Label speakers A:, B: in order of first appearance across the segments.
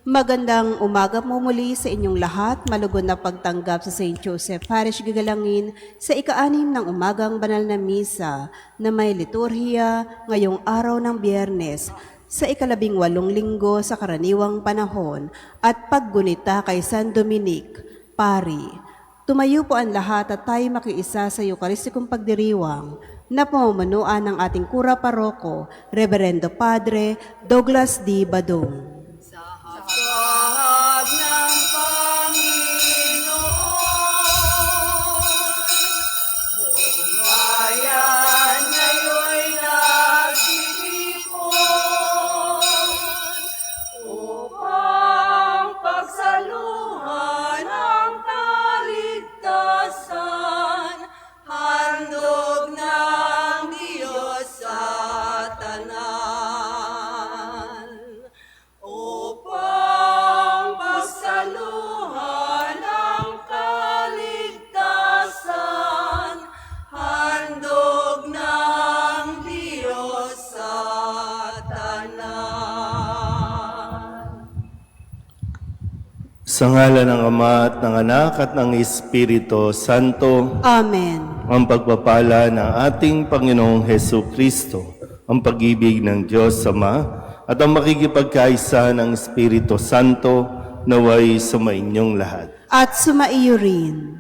A: Magandang umaga mo muli sa inyong lahat. Malugon na pagtanggap sa St. Joseph Parish Gagalangin sa ika-6 ng umagang banal na misa na may liturhiya ngayong araw ng Biyernes sa ika-18 linggo sa karaniwang panahon at paggunita kay San Dominic, Pari. Tumayo po ang lahat at tayo makiisa sa Eucharistikong pagdiriwang na pamumunuan ng ating Kura Paroko, Reverendo Padre Douglas D. Badong.
B: Pag ng Panginoon, buong bayan ngayon'y nagsisipon upang pagsaluhan ang kaligtasan, handog ng Diyos sa tanan. Upang pagsaluhan ang kaligtasan, handog ng Diyos sa tanan.
C: Sa ngalan ng Ama at ng Anak at ng Espiritu Santo,
A: Amen.
C: ang pagpapala ng ating Panginoong Hesu Kristo, ang pag-ibig ng Diyos Ama, at ang makikipagkaisa ng Espiritu Santo naway sumainyong lahat.
A: At sumaiyo rin.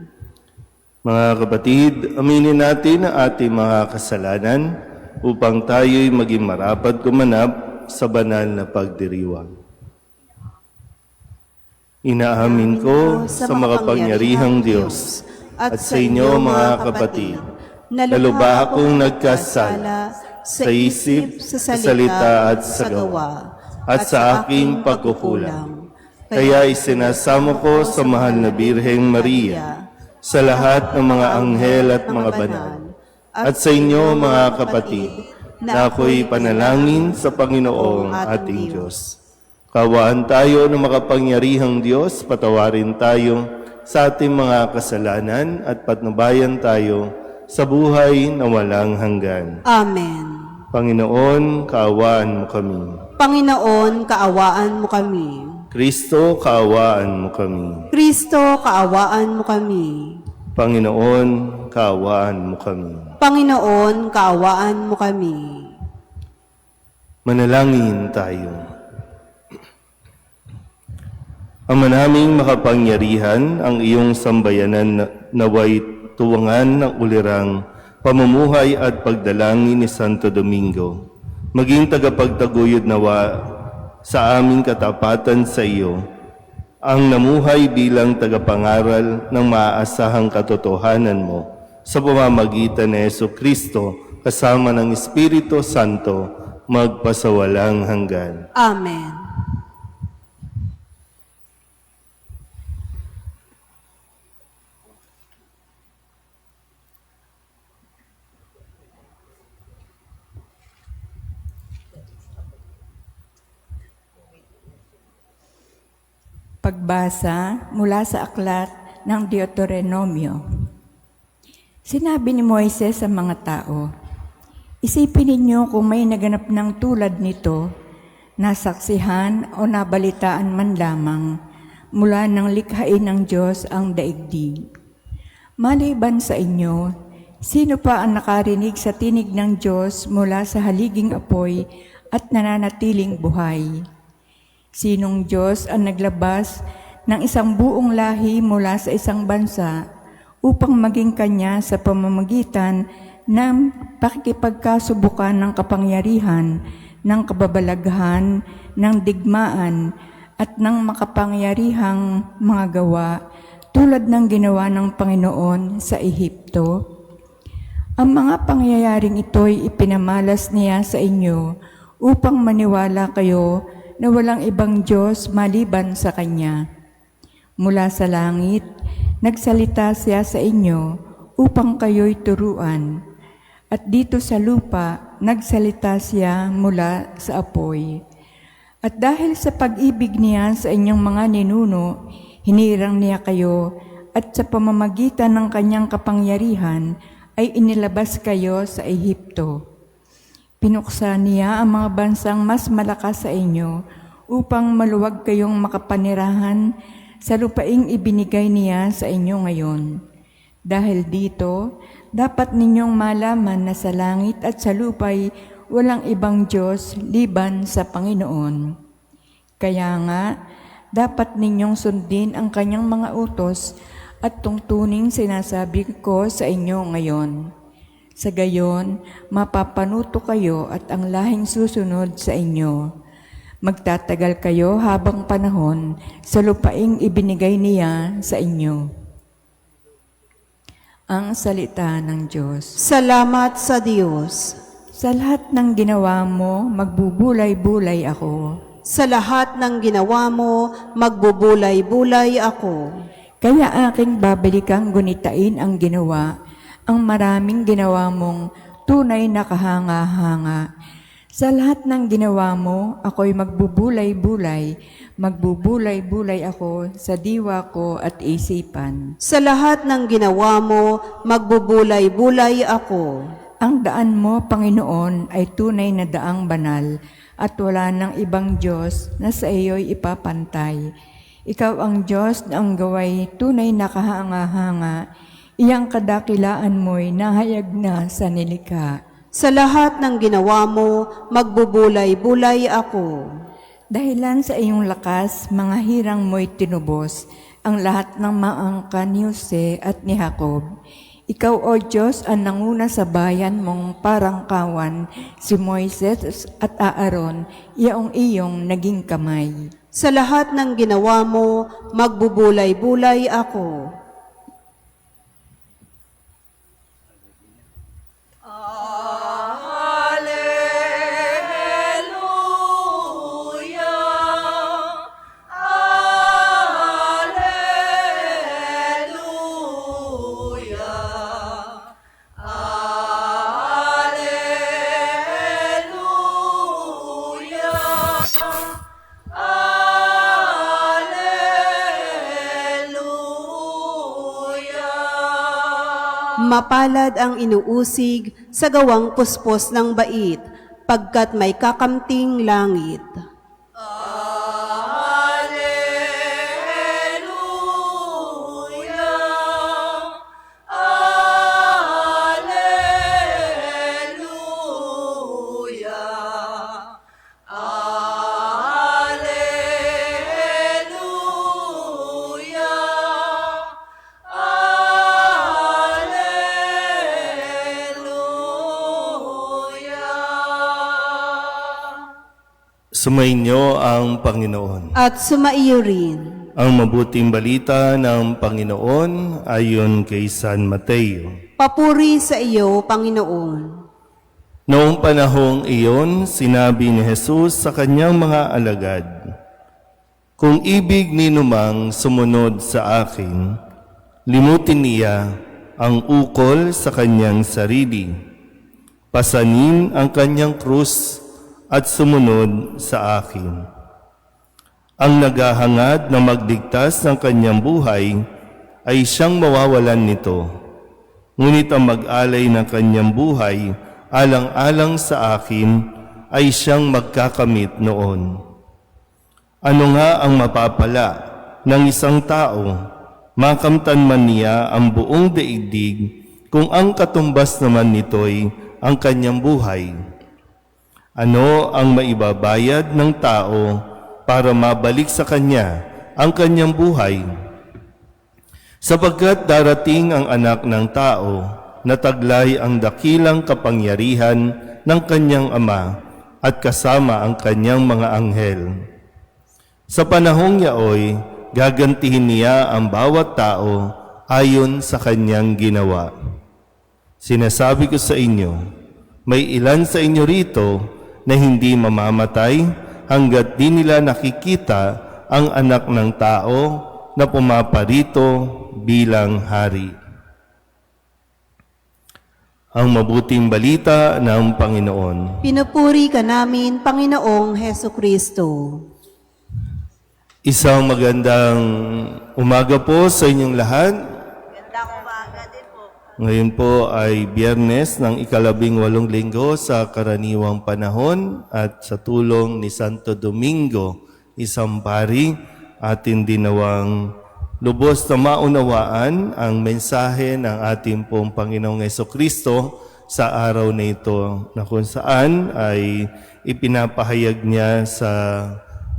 C: Mga kapatid, aminin natin ang ating mga kasalanan upang tayo'y maging marapat gumanap sa banal na pagdiriwang. Inaamin ko sa makapangyarihang Diyos at sa inyo mga kapatid, na lubha akong nagkasala sa isip, sa salita at sa gawa, at sa aking pagkukulang. Kaya isinasamo ko sa mahal na Birheng Maria, sa lahat ng mga anghel at mga banal, at sa inyo mga kapatid, na ako'y panalangin sa Panginoong ating Diyos. Kawaan tayo ng makapangyarihang Diyos, patawarin tayo sa ating mga kasalanan at patnubayan tayo sa buhay na walang hanggan.
A: Amen.
C: Panginoon, kaawaan mo kami.
A: Panginoon, kaawaan mo kami.
C: Kristo, kaawaan mo kami.
A: Kristo, kaawaan mo kami.
C: Panginoon, kaawaan mo kami.
A: Panginoon, kaawaan mo kami.
C: Manalangin tayo. Ama naming makapangyarihan, ang iyong sambayanan naway tuwangan ng ulirang pamumuhay at pagdalangin ni Santo Domingo. Maging tagapagtaguyod nawa sa aming katapatan sa iyo, ang namuhay bilang tagapangaral ng maaasahang katotohanan mo sa pamamagitan ni Hesu Kristo kasama ng Espiritu Santo magpasawalang hanggan.
A: Amen.
D: Pagbasa mula sa aklat ng Deuteronomio. Sinabi ni Moises sa mga tao, isipin ninyo kung may naganap ng tulad nito, nasaksihan o nabalitaan man lamang mula ng likhain ng Diyos ang daigdig. Maliban sa inyo, sino pa ang nakarinig sa tinig ng Diyos mula sa haliging apoy at nananatiling buhay? Sinong Diyos ang naglabas ng isang buong lahi mula sa isang bansa upang maging kanya sa pamamagitan ng pakikipagkasubukan ng kapangyarihan, ng kababalaghan, ng digmaan, at ng makapangyarihang mga gawa tulad ng ginawa ng Panginoon sa Ehipto? Ang mga pangyayaring ito'y ipinamalas niya sa inyo upang maniwala kayo na walang ibang Diyos maliban sa Kanya. Mula sa langit, nagsalita siya sa inyo upang kayo'y turuan. At dito sa lupa, nagsalita siya mula sa apoy. At dahil sa pag-ibig niya sa inyong mga ninuno, hinirang niya kayo at sa pamamagitan ng Kanyang kapangyarihan ay inilabas kayo sa Ehipto. Pinuksa niya ang mga bansang mas malakas sa inyo upang maluwag kayong makapanirahan sa lupaing ibinigay niya sa inyo ngayon. Dahil dito, dapat ninyong malaman na sa langit at sa lupay walang ibang Diyos liban sa Panginoon. Kaya nga, dapat ninyong sundin ang kanyang mga utos at tungtuning sinasabi ko sa inyo ngayon. Sa gayon, mapapanuto kayo at ang lahing susunod sa inyo. Magtatagal kayo habang panahon sa lupaing ibinigay niya sa inyo. Ang salita ng Diyos.
A: Salamat sa Diyos.
D: Sa lahat ng ginawa mo, magbubulay-bulay ako.
A: Sa lahat ng ginawa mo, magbubulay-bulay ako.
D: Kaya aking babalikang gunitain ang ginawa, ang maraming ginawa mong tunay na kahanga-hanga. Sa lahat ng ginawa mo, ako'y magbubulay-bulay. Magbubulay-bulay ako sa diwa ko at isipan.
A: Sa lahat ng ginawa mo, magbubulay-bulay ako.
D: Ang daan mo, Panginoon, ay tunay na daang banal at wala ng ibang Diyos na sa iyo'y ipapantay. Ikaw ang Diyos na ang gaway tunay na kahanga-hanga. Iyang kadakilaan mo'y nahayag na sa nilikha.
A: Sa lahat ng ginawa mo, magbubulay-bulay ako.
D: Dahilan sa iyong lakas, mga hirang mo'y tinubos, ang lahat ng maangkan ni Jose at ni Jacob. Ikaw, O Diyos, ang nanguna sa bayan mong parang kawan, si Moises at Aaron, iyaong iyong naging kamay.
A: Sa lahat ng ginawa mo, magbubulay-bulay ako. Mapalad ang inuusig sa gawang puspos ng bait, pagkat may kakamting langit.
C: Sumainyo ang Panginoon.
A: At sumaiyo rin.
C: Ang mabuting balita ng Panginoon ayon kay San Mateo.
A: Papuri sa iyo, Panginoon.
C: Noong panahong iyon, sinabi ni Jesus sa kanyang mga alagad, "Kung ibig ninumang sumunod sa akin, limutin niya ang ukol sa kanyang sarili, pasanin ang kanyang krus at sumunod sa akin. Ang naghahangad na magligtas ng kanyang buhay ay siyang mawawalan nito. Ngunit ang mag-alay ng kanyang buhay alang-alang sa akin ay siyang magkakamit noon. Ano nga ang mapapala ng isang tao, makamtan man niya ang buong daigdig kung ang katumbas naman nito'y ang kanyang buhay? Ano ang maibabayad ng tao para mabalik sa kanya ang kanyang buhay? Sapagkat darating ang anak ng tao na taglay ang dakilang kapangyarihan ng kanyang ama at kasama ang kanyang mga anghel. Sa panahong yaoy, gagantihin niya ang bawat tao ayon sa kanyang ginawa. Sinasabi ko sa inyo, may ilan sa inyo rito na hindi mamamatay hanggat di nila nakikita ang anak ng tao na pumaparito bilang hari." Ang mabuting balita ng Panginoon.
A: Pinupuri ka namin, Panginoong Heso Kristo.
C: Isang magandang umaga po sa inyong lahat. Ngayon po ay Biyernes ng ika-18 linggo sa karaniwang panahon at sa tulong ni Santo Domingo isang pari, atin dinawang lubos na maunawaan ang mensahe ng ating pong Panginoong Jesucristo sa araw na ito, na kung saan ay ipinapahayag niya sa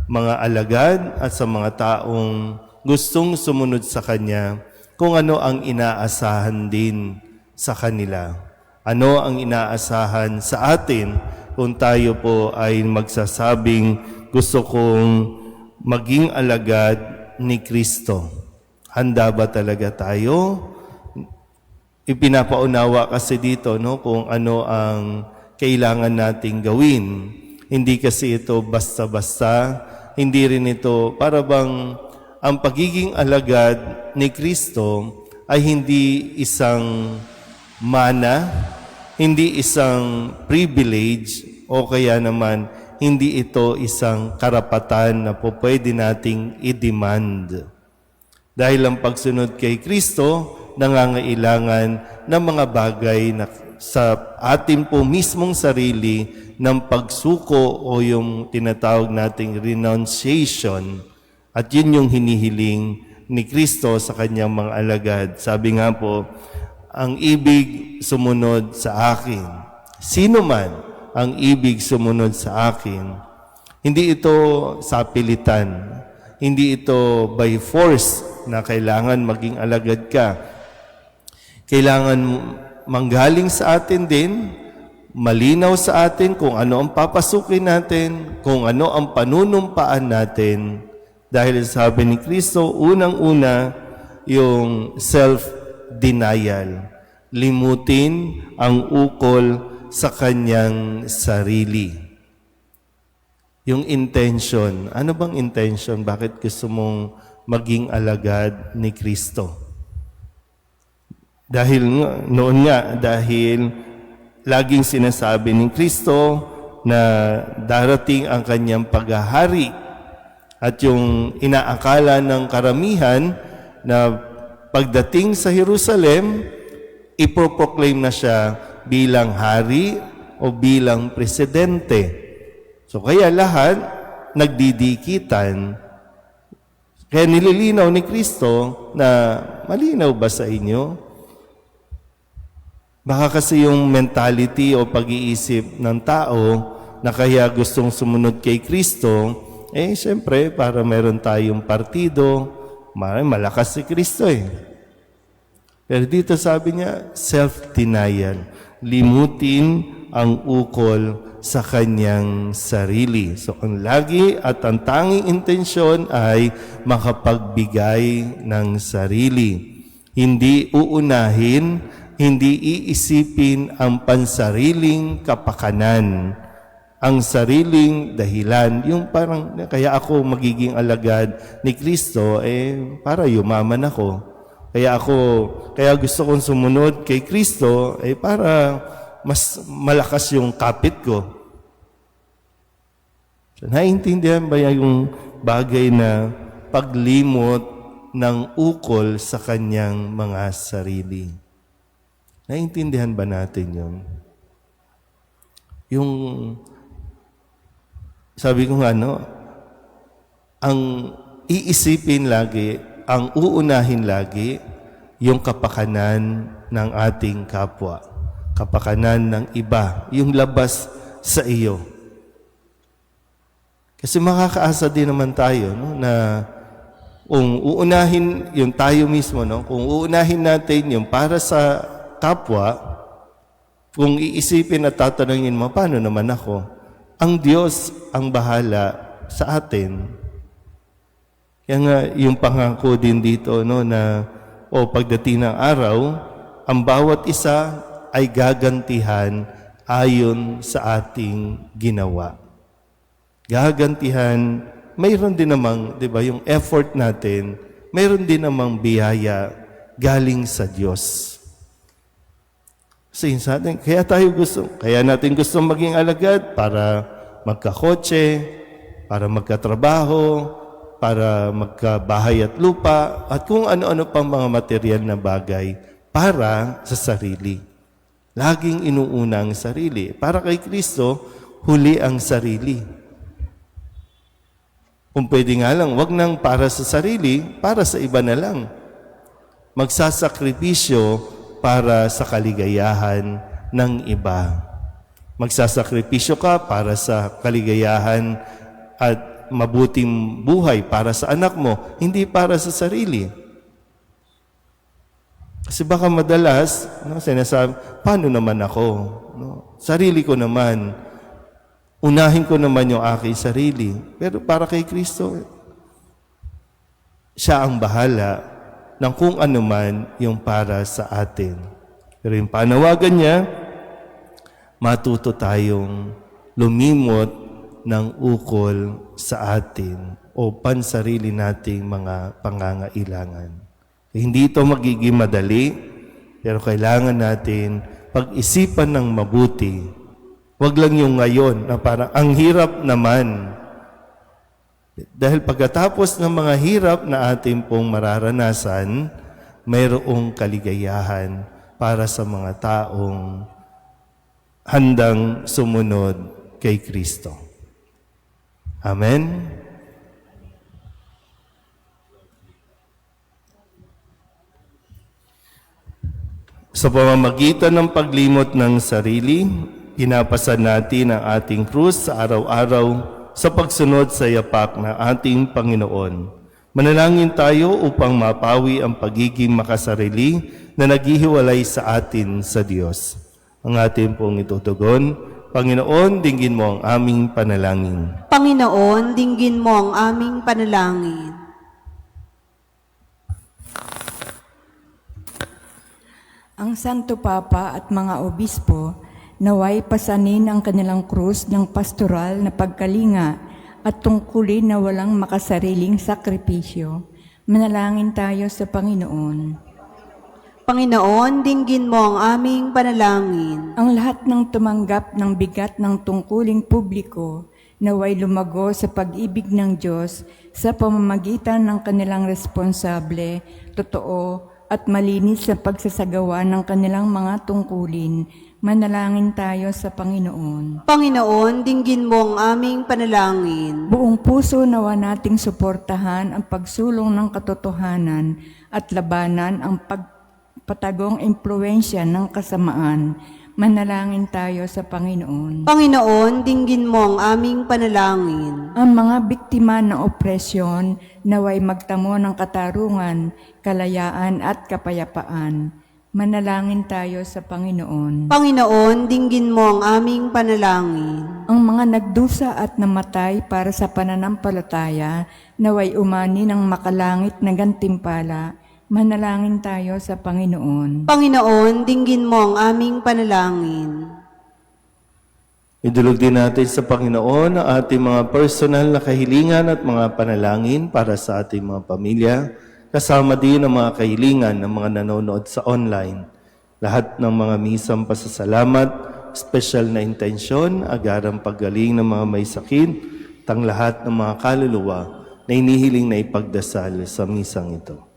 C: mga alagad at sa mga taong gustong sumunod sa Kanya kung ano ang inaasahan din sa kanila. Ano ang inaasahan sa atin kung tayo po ay magsasabing gusto kong maging alagad ni Kristo. Handa ba talaga tayo? Ipinapaunawa kasi dito kung ano ang kailangan nating gawin. Hindi kasi ito basta-basta, hindi rin ito para bang ang pagiging alagad ni Kristo ay hindi isang mana, hindi isang privilege, o kaya naman hindi ito isang karapatan na po pwede nating i-demand. Dahil ang pagsunod kay Kristo, nangangailangan ng mga bagay na sa atin po mismong sarili ng pagsuko o yung tinatawag nating renunciation. At yun yung hinihiling ni Kristo sa kanyang mga alagad. Sabi nga po, ang ibig sumunod sa akin. Sino man ang ibig sumunod sa akin, hindi ito sapilitan. Hindi ito by force na kailangan maging alagad ka. Kailangan manggaling sa atin din, malinaw sa atin kung ano ang papasukin natin, kung ano ang panunumpaan natin. Dahil sabi ni Kristo, unang-una yung self-denial. Limutin ang ukol sa kanyang sarili. Yung intention. Ano bang intention? Bakit gusto mong maging alagad ni Kristo? Dahil laging sinasabi ni Kristo na darating ang kanyang paghahari. At yung inaakala ng karamihan na pagdating sa Jerusalem, ipoproclaim na siya bilang hari o bilang presidente. So kaya lahat nagdidikitan. Kaya nililinaw ni Kristo na malinaw ba sa inyo? Baka kasi yung mentality o pag-iisip ng tao na kaya gustong sumunod kay Kristo, siyempre, para meron tayong partido, malakas si Kristo Pero dito sabi niya, self-denial. Limutin ang ukol sa kanyang sarili. So, ang lagi at ang tanging intensyon ay makapagbigay ng sarili. Hindi uunahin, hindi iisipin ang pansariling kapakanan, ang sariling dahilan. Yung parang, kaya ako magiging alagad ni Kristo, para yumaman ako. Kaya gusto kong sumunod kay Kristo, para mas malakas yung kapit ko. So, naiintindihan ba yung bagay na paglimot ng ukol sa kanyang mga sarili? Naiintindihan ba natin yun? Yung, sabi ko ang iisipin lagi, ang uunahin lagi, yung kapakanan ng ating kapwa. Kapakanan ng iba, yung labas sa iyo. Kasi makakaasa din naman tayo na kung uunahin yung tayo mismo, kung uunahin natin yung para sa kapwa, kung iisipin at tatanungin mo, paano naman ako? Ang Diyos ang bahala sa atin. Kaya nga yung pangako din dito na pagdating ng araw, ang bawat isa ay gagantihan ayon sa ating ginawa. Gagantihan, mayroon din namang, yung effort natin, mayroon din namang biyaya galing sa Diyos. Sa atin, kaya natin gusto maging alagad para magkakotse, para magkatrabaho, para magkabahay at lupa, at kung ano-ano pang mga material na bagay para sa sarili. Laging inuuna ang sarili. Para kay Kristo, huli ang sarili. Kung pwede nga lang, wag nang para sa sarili, para sa iba na lang. Magsasakripisyo para sa kaligayahan ng iba. Magsasakripisyo ka para sa kaligayahan at mabuting buhay para sa anak mo, hindi para sa sarili. Kasi baka madalas, sinasabi, paano naman ako? Sarili ko naman. Unahin ko naman yung aking sarili. Pero para kay Kristo, siya ang bahala ng kung ano man yung para sa atin. Pero yung panawagan niya, matuto tayong lumimot ng ukol sa atin o pansarili nating mga pangangailangan. Hindi ito magiging madali, pero kailangan natin pag-isipan ng mabuti. Huwag lang yung ngayon na parang ang hirap naman. Dahil pagkatapos ng mga hirap na ating pong mararanasan, mayroong kaligayahan para sa mga taong handang sumunod kay Kristo. Amen? Sa pamamagitan ng paglimot ng sarili, pinapasan natin ang ating krus sa araw-araw sa pagsunod sa yapak ng ating Panginoon. Manalangin tayo upang mapawi ang pagiging makasarili na naghihiwalay sa atin sa Diyos. Ang ating pong itutugon, Panginoon, dinggin mo ang aming panalangin.
A: Panginoon, dinggin mo ang aming panalangin.
D: Ang Santo Papa at mga obispo naway pasanin ang kanilang krus ng pastoral na pagkalinga at tungkulin na walang makasariling sakripisyo. Manalangin tayo sa Panginoon.
A: Panginoon, dinggin mo ang aming panalangin.
D: Ang lahat ng tumanggap ng bigat ng tungkuling publiko naway lumago sa pag-ibig ng Diyos sa pamamagitan ng kanilang responsable, totoo at malinis sa pagsasagawa ng kanilang mga tungkulin. Manalangin tayo sa Panginoon.
A: Panginoon, dinggin mo ang aming panalangin.
D: Buong puso nawa nating suportahan ang pagsulong ng katotohanan at labanan ang pagpatagong impluensya ng kasamaan. Manalangin tayo sa Panginoon.
A: Panginoon, dinggin mo ang aming panalangin.
D: Ang mga biktima ng opresyon naway magtamo ng katarungan, kalayaan at kapayapaan. Manalangin tayo sa Panginoon.
A: Panginoon, dinggin mo ang aming panalangin.
D: Ang mga nagdusa at namatay para sa pananampalataya naway umani ng makalangit na gantimpala. Manalangin tayo sa Panginoon.
A: Panginoon, dinggin mo ang aming panalangin.
C: Idulog din natin sa Panginoon ang ating mga personal na kahilingan at mga panalangin para sa ating mga pamilya, kasama din ang mga kahilingan ng mga nanonood sa online. Lahat ng mga misang pasasalamat, special na intensyon, agarang paggaling ng mga may sakit, tang lahat ng mga kaluluwa na inihiling na ipagdasal sa misang ito.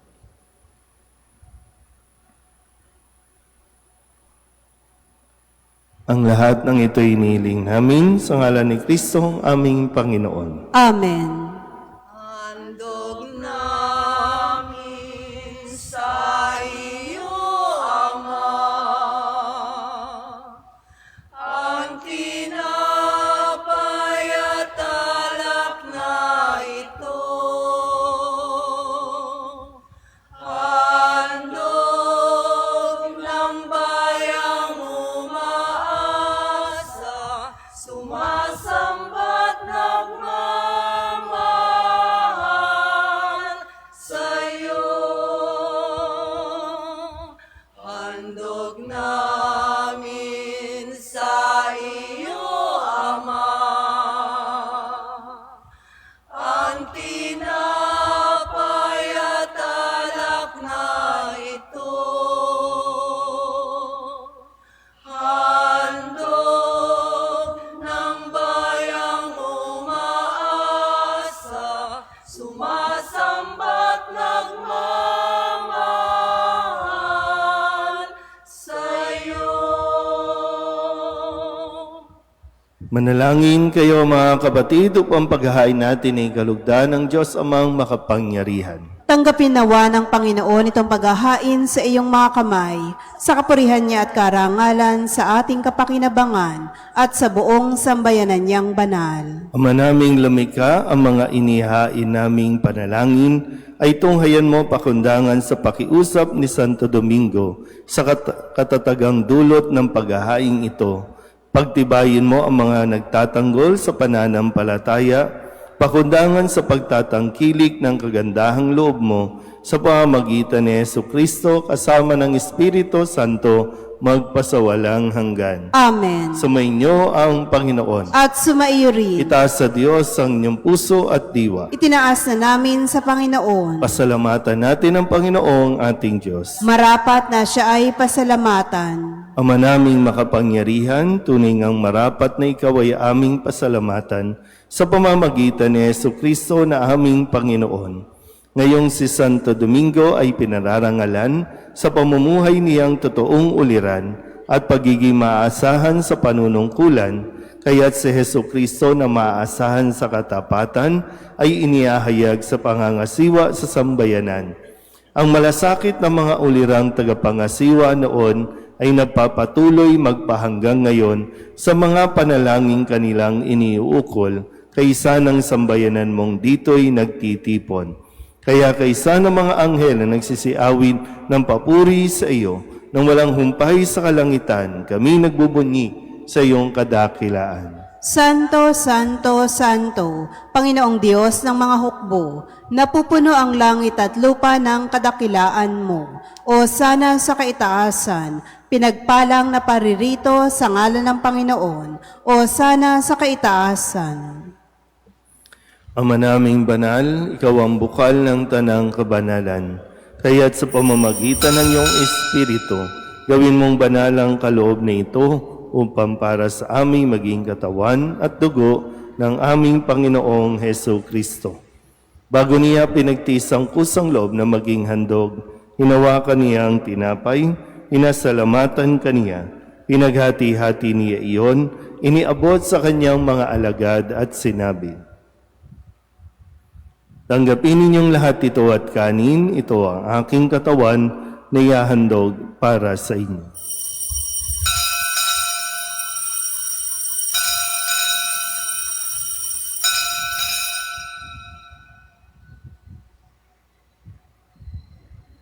C: Ang lahat ng ito inihiling namin sa ngalan ni Kristo, aming Panginoon.
A: Amen.
B: Handog namin sa iyo, Ama, ang tinapay at alak na ito. Handog ng bayang umaasa, sumasamba't nagmamahal
C: Manalangin kayo mga kapatid upang paghahain natin ay kalugdan ng Diyos amang makapangyarihan.
A: Tanggapin nawa ng Panginoon itong paghahain sa iyong mga kamay, sa kapurihan niya at karangalan sa ating kapakinabangan at sa buong sambayanan niyang banal.
C: Ama naming lumikha, ang mga inihain naming panalangin ay tunghayan mo pakundangan sa pakiusap ni Santo Domingo sa katatagang dulot ng paghahain ito. Pagtibayin mo ang mga nagtatanggol sa pananampalataya, pakundangan sa pagtatangkilik ng kagandahang loob mo sa pamamagitan ni Jesucristo kasama ng Espiritu Santo magpasawalang hanggan.
A: Amen.
C: Sumainyo ang Panginoon.
A: At sumaiyo rin.
C: Itaas sa Diyos ang inyong puso at diwa.
A: Itinaas na namin sa Panginoon.
C: Pasalamatan natin ang Panginoong ating Diyos.
A: Marapat na siya ay pasalamatan.
C: Ama naming makapangyarihan, tunay ngang marapat na ikaw ay aming pasalamatan sa pamamagitan ni Jesucristo na aming Panginoon. Ngayong si Santo Domingo ay pinararangalan sa pamumuhay niyang totoong uliran at pagiging maaasahan sa panunungkulan, kaya't si Jesucristo na maaasahan sa katapatan ay inihahayag sa pangangasiwa sa sambayanan. Ang malasakit ng mga ulirang tagapangasiwa noon ay nagpapatuloy magpahanggang ngayon sa mga panalangin kanilang iniuukol kaysa ng sambayanan mong dito'y nagtitipon. Kaya kaysa ng mga anghel na nagsisiawin ng papuri sa iyo, nang walang humpay sa kalangitan, kami nagbubunyi sa iyong kadakilaan.
A: Santo, Santo, Santo, Panginoong Diyos ng mga hukbo, napupuno ang langit at lupa ng kadakilaan mo. O sana sa kaitaasan, pinagpalang na paririto sa ngalan ng Panginoon. O sana sa kaitaasan.
C: Ama naming banal, ikaw ang bukal ng tanang kabanalan. Kaya't sa pamamagitan ng iyong Espiritu, gawin mong banal ang kaloob na ito upang para sa aming maging katawan at dugo ng aming Panginoong Heso Kristo. Bago niya pinagtiis ang kusang loob na maging handog, hinawakan niya ang tinapay, inasalamatan kaniya, pinaghati-hati niya iyon, iniabot sa kanyang mga alagad at sinabi, tanggapin ninyong lahat ito at kanin, ito ang aking katawan na ihahandog para sa inyo.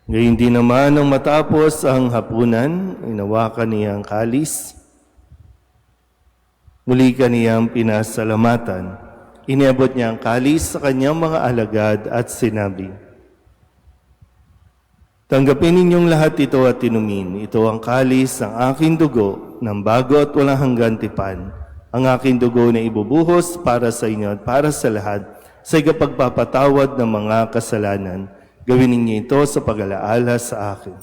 C: Gayun din naman nang matapos ang hapunan, inawakan niya ang kalis, muli kaniyang pinasalamatan. Iniabot niya ang kalis sa kanyang mga alagad at sinabi, tanggapin ninyong lahat ito at inumin. Ito ang kalis ng aking dugo ng bago at walang hanggan tipan. Ang aking dugo na ibubuhos para sa inyo at para sa lahat sa ikapagpapatawad ng mga kasalanan. Gawin ninyo ito sa pag-alaala sa akin.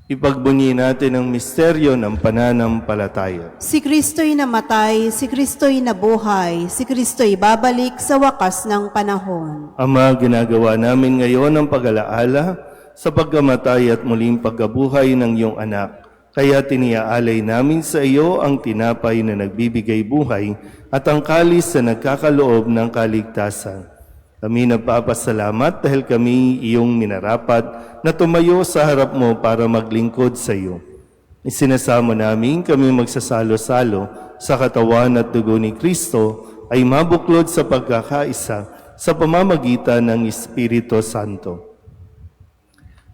C: Ipagbunyi natin ang misteryo ng pananampalataya.
A: Si Kristo'y namatay, si Kristo'y nabuhay, si Kristo'y babalik sa wakas ng panahon.
C: Ama, ginagawa namin ngayon ang pag-alaala sa pagkamatay at muling pagkabuhay ng iyong anak. Kaya tiniaalay namin sa iyo ang tinapay na nagbibigay buhay at ang kalis na nagkakaloob ng kaligtasan. Kami nagpapasalamat dahil kami iyong minarapat na tumayo sa harap mo para maglingkod sa iyo. Isinasamo namin kami magsasalo-salo sa katawan at dugo ni Kristo ay mabuklod sa pagkakaisa sa pamamagitan ng Espiritu Santo.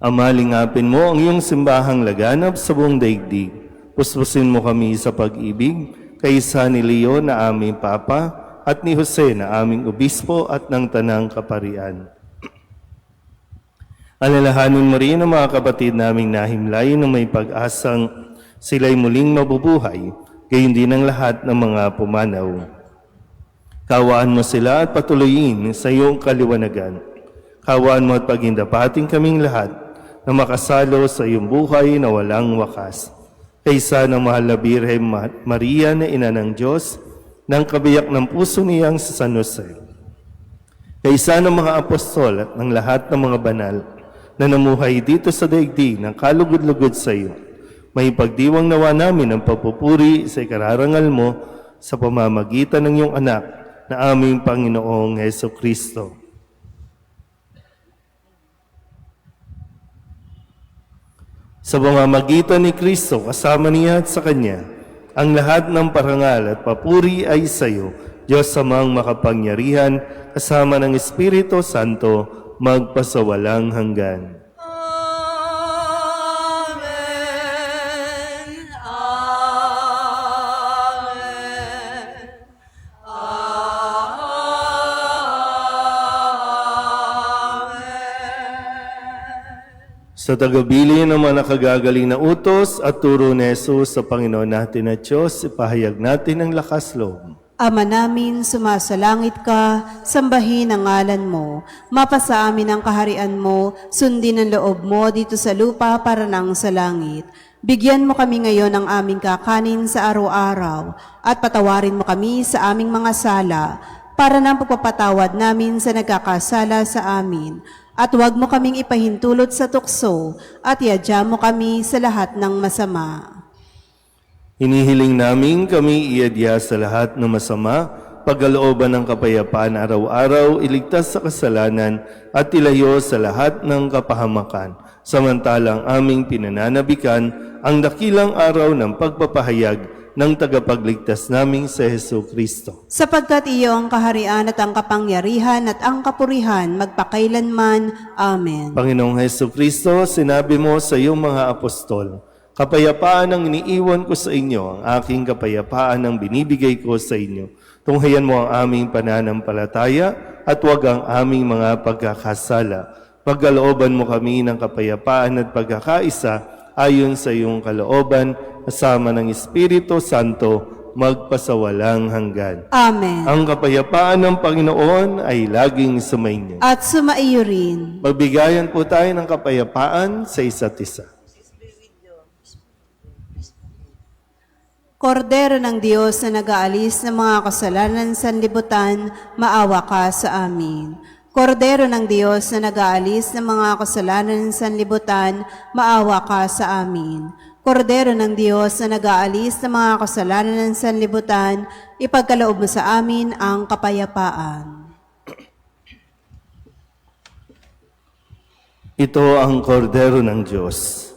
C: Ama, lingapin mo ang iyong simbahang laganap sa buong daigdig. Puspusin mo kami sa pag-ibig kaysa ni Leo na aming Papa at ni Jose na aming obispo at ng tanang kaparian. Alalahanin mo rin ang mga kapatid naming nahimlay na may pag-asang sila'y muling mabubuhay, gayon din ang lahat ng mga pumanaw. Kawaan mo sila at patuloyin sa iyong kaliwanagan. Kawaan mo at pagindapating kaming lahat na makasalo sa iyong buhay na walang wakas. Kaysa ng mahal na Birhen Maria na ina ng Diyos, ng kabiyak ng puso niyang sa San Jose. kaisa ng mga apostol at ng lahat ng mga banal na namuhay dito sa daigdig ng kalugod-lugod sa iyo, may pagdiwang nawa namin ang papupuri sa ikararangal mo sa pamamagitan ng iyong anak na aming Panginoong Heso Kristo. Sa pamamagitan ni Kristo, kasama niya at sa Kanya, ang lahat ng parangal at papuri ay sa iyo, Diyos Amang makapangyarihan, kasama ng Espiritu Santo, magpasawalang hanggan.
B: Amen. Amen. Amen.
C: Sa tagabili ng mga nakagagaling na utos at turo ni Jesus sa Panginoon natin na Diyos, ipahayag natin ang lakas loob.
A: Ama namin, sumasalangit ka, sambahin ang ngalan mo. Mapasa amin ang kaharian mo, sundin ang loob mo dito sa lupa para nang sa langit. Bigyan mo kami ngayon ng aming kakanin sa araw-araw at patawarin mo kami sa aming mga sala para ng pagpapatawad namin sa nagkakasala sa amin. At huwag mo kaming ipahintulot sa tukso at iadya mo kami sa lahat ng masama.
C: Hinihiling namin kami iadya sa lahat ng masama, pagkalooban ng kapayapaan araw-araw, iligtas sa kasalanan at ilayo sa lahat ng kapahamakan. Samantalang aming pinananabikan ang dakilang araw ng pagpapahayag ng tagapagligtas naming sa Heso Kristo.
A: Sapagkat iyo ang kaharian at ang kapangyarihan at ang kapurihan magpakailanman. Amen.
C: Panginoong Heso Kristo, sinabi mo sa iyong mga apostol, kapayapaan ang iniiwan ko sa inyo, ang aking kapayapaan ang binibigay ko sa inyo. Tunghayan mo ang aming pananampalataya at huwag ang aming mga pagkakasala. Pagkalooban mo kami ng kapayapaan at pagkakaisa ayon sa iyong kalooban, kasama ng Espiritu Santo, magpasawalang hanggan.
A: Amen.
C: Ang kapayapaan ng Panginoon ay laging sumainyo.
A: At sumaiyo rin.
C: Magbigayan po tayo ng kapayapaan sa isa't isa.
A: Kordero ng Diyos na nag-aalis ng mga kasalanan sa sanlibutan, maawa ka sa amin. Kordero ng Diyos na nag-aalis ng mga kasalanan sa sanlibutan, maawa ka sa amin. Kordero ng Diyos na nag-aalis ng mga kasalanan sa sanlibutan, ipagkaloob mo sa amin ang kapayapaan.
C: Ito ang kordero ng Diyos.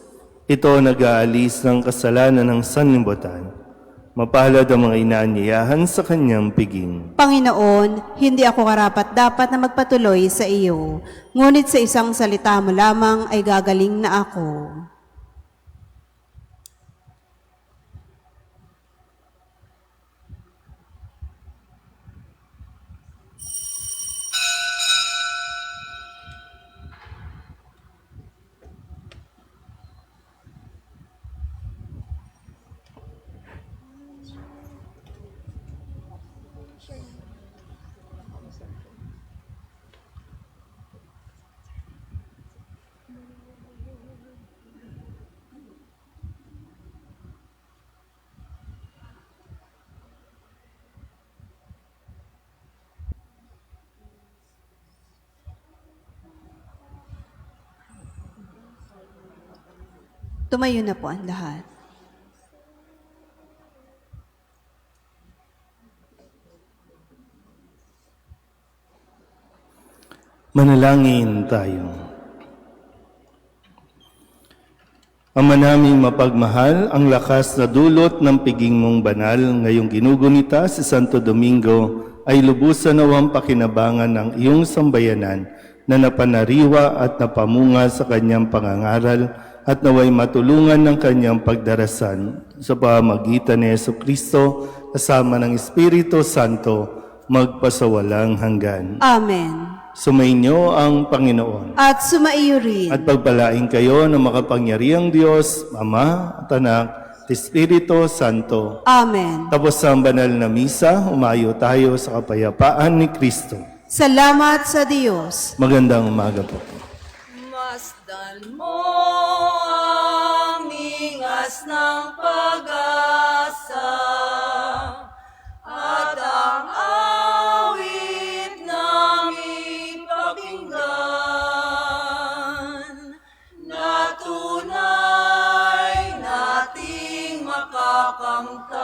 C: Ito nag-aalis ng kasalanan ng sanlibutan. Mapalad ang mga inaanyayahan sa kanyang piging.
A: Panginoon, hindi ako karapat-dapat na magpatuloy sa iyo, ngunit sa isang salita mo lamang ay gagaling na ako. Tumayo na po ang lahat.
C: Manalangin tayo. Ama naming mapagmahal, ang lakas na dulot ng piging mong banal ngayong ginugunita si Santo Domingo ay lubusan nawang pakinabangan ng iyong sambayanan na napanariwa at napamunga sa kanyang pangangaral at naway matulungan ng kanyang pagdarasan sa pamamagitan ni Jesucristo kasama ng Espiritu Santo magpasawalang hanggan.
A: Amen.
C: Sumainyo ang Panginoon.
A: At sumaiyo rin.
C: At pagpalain kayo ng makapangyarihang Diyos, Ama at Anak, at Espiritu Santo.
A: Amen.
C: Tapos ang banal na misa, umayo tayo sa kapayapaan ni Kristo.
A: Salamat sa Diyos.
C: Magandang umaga po.
B: Masdan mo ang ingas ng pag-asa at ang awit namin kamta